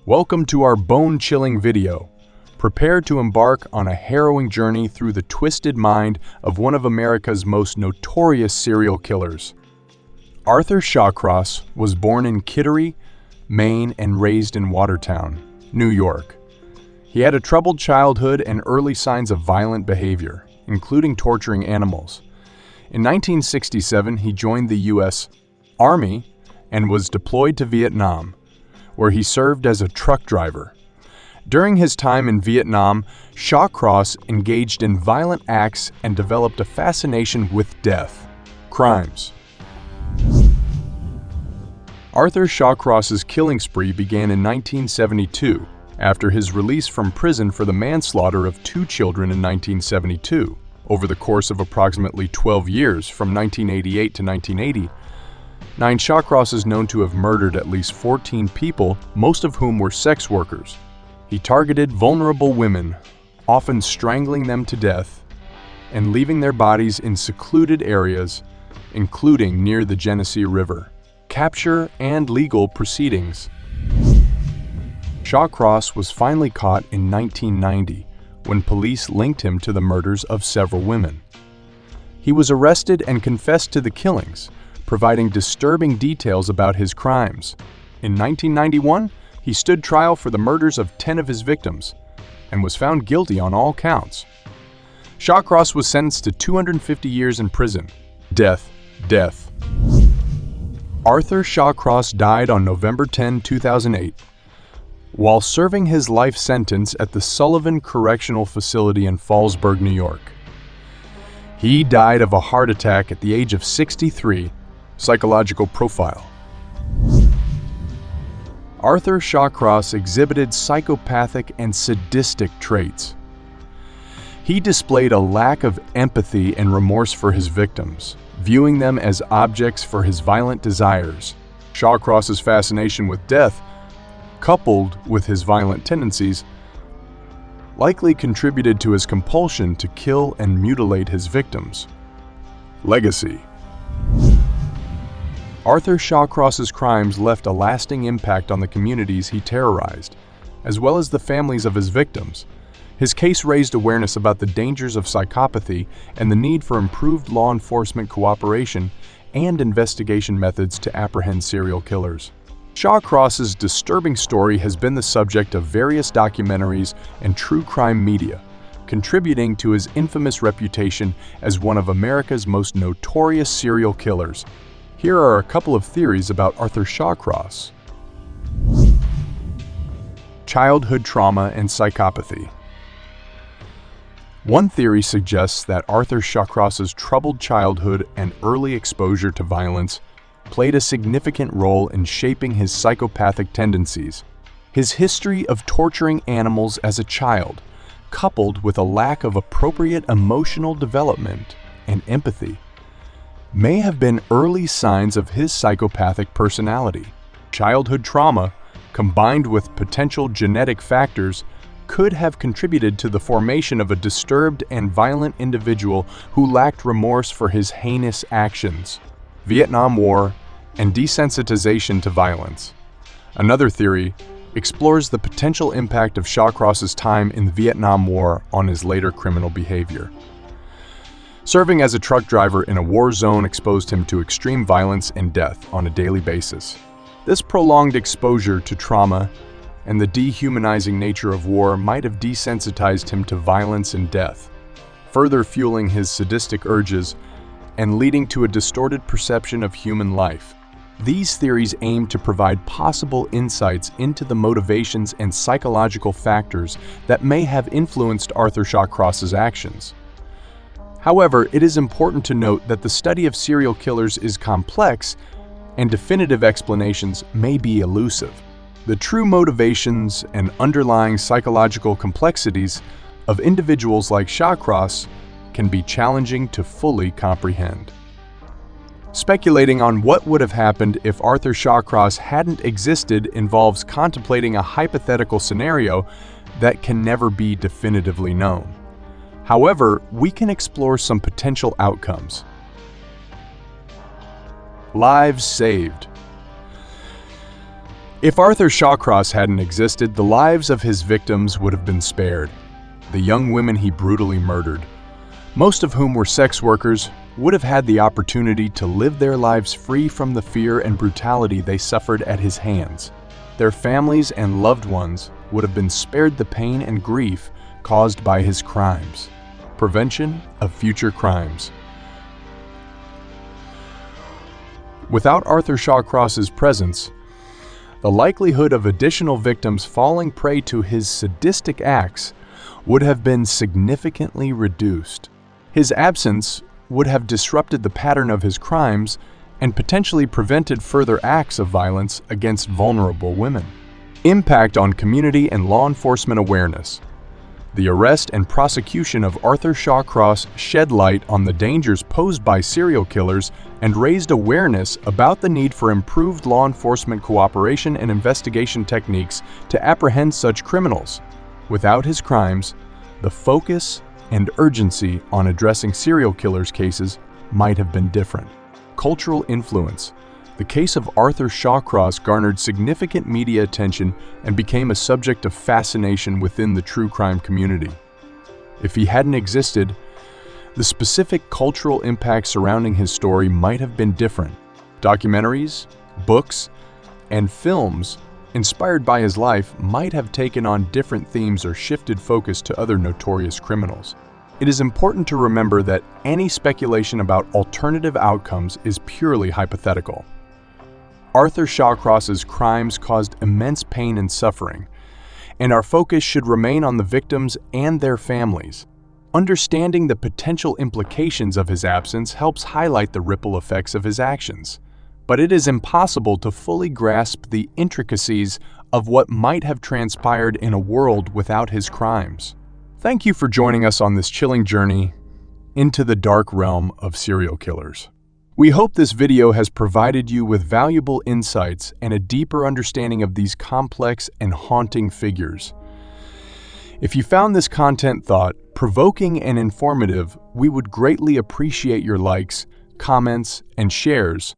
Welcome to our bone-chilling video. Prepare to embark on a harrowing journey through the twisted mind of one of America's most notorious serial killers. Arthur Shawcross was born in Kittery, Maine, and raised in Watertown, New York. He had a troubled childhood and early signs of violent behavior, including torturing animals. In 1967, he joined the U.S. Army and was deployed to Vietnam, where he served as a truck driver. During his time in Vietnam, Shawcross engaged in violent acts and developed a fascination with death, crimes. Arthur Shawcross's killing spree began in 1972, after his release from prison for the manslaughter of 2 children in 1972. Over the course of approximately 12 years, from 1988 to 1980, Shawcross is known to have murdered at least 14 people, most of whom were sex workers. He targeted vulnerable women, often strangling them to death and leaving their bodies in secluded areas, including near the Genesee River. Capture and legal proceedings. Shawcross was finally caught in 1990 when police linked him to the murders of several women. He was arrested and confessed to the killings, providing disturbing details about his crimes. In 1991, he stood trial for the murders of 10 of his victims and was found guilty on all counts. Shawcross was sentenced to 250 years in prison. Death. Arthur Shawcross died on November 10, 2008, while serving his life sentence at the Sullivan Correctional Facility in Fallsburg, New York. He died of a heart attack at the age of 63. Psychological profile. Arthur Shawcross exhibited psychopathic and sadistic traits. He displayed a lack of empathy and remorse for his victims, viewing them as objects for his violent desires. Shawcross's fascination with death, coupled with his violent tendencies, likely contributed to his compulsion to kill and mutilate his victims. Legacy. Arthur Shawcross's crimes left a lasting impact on the communities he terrorized, as well as the families of his victims. His case raised awareness about the dangers of psychopathy and the need for improved law enforcement cooperation and investigation methods to apprehend serial killers. Shawcross's disturbing story has been the subject of various documentaries and true crime media, contributing to his infamous reputation as one of America's most notorious serial killers. Here are a couple of theories about Arthur Shawcross. Childhood trauma and psychopathy. One theory suggests that Arthur Shawcross's troubled childhood and early exposure to violence played a significant role in shaping his psychopathic tendencies. His history of torturing animals as a child, coupled with a lack of appropriate emotional development and empathy, may have been early signs of his psychopathic personality. Childhood trauma, combined with potential genetic factors, could have contributed to the formation of a disturbed and violent individual who lacked remorse for his heinous actions. Vietnam War and desensitization to violence. Another theory explores the potential impact of Shawcross's time in the Vietnam War on his later criminal behavior. Serving as a truck driver in a war zone exposed him to extreme violence and death on a daily basis. This prolonged exposure to trauma and the dehumanizing nature of war might have desensitized him to violence and death, further fueling his sadistic urges and leading to a distorted perception of human life. These theories aim to provide possible insights into the motivations and psychological factors that may have influenced Arthur Shawcross's actions. However, it is important to note that the study of serial killers is complex and definitive explanations may be elusive. The true motivations and underlying psychological complexities of individuals like Shawcross can be challenging to fully comprehend. Speculating on what would have happened if Arthur Shawcross hadn't existed involves contemplating a hypothetical scenario that can never be definitively known. However, we can explore some potential outcomes. Lives saved. If Arthur Shawcross hadn't existed, the lives of his victims would have been spared. The young women he brutally murdered, most of whom were sex workers, would have had the opportunity to live their lives free from the fear and brutality they suffered at his hands. Their families and loved ones would have been spared the pain and grief caused by his crimes. Prevention of future crimes. Without Arthur Shawcross's presence, the likelihood of additional victims falling prey to his sadistic acts would have been significantly reduced. His absence would have disrupted the pattern of his crimes and potentially prevented further acts of violence against vulnerable women. Impact on community and law enforcement awareness. The arrest and prosecution of Arthur Shawcross shed light on the dangers posed by serial killers and raised awareness about the need for improved law enforcement cooperation and investigation techniques to apprehend such criminals. Without his crimes, the focus and urgency on addressing serial killers' cases might have been different. Cultural influence. The case of Arthur Shawcross garnered significant media attention and became a subject of fascination within the true crime community. If he hadn't existed, the specific cultural impact surrounding his story might have been different. Documentaries, books, and films inspired by his life might have taken on different themes or shifted focus to other notorious criminals. It is important to remember that any speculation about alternative outcomes is purely hypothetical. Arthur Shawcross's crimes caused immense pain and suffering, and our focus should remain on the victims and their families. Understanding the potential implications of his absence helps highlight the ripple effects of his actions, but it is impossible to fully grasp the intricacies of what might have transpired in a world without his crimes. Thank you for joining us on this chilling journey into the dark realm of serial killers. We hope this video has provided you with valuable insights and a deeper understanding of these complex and haunting figures. If you found this content thought-provoking and informative, we would greatly appreciate your likes, comments, and shares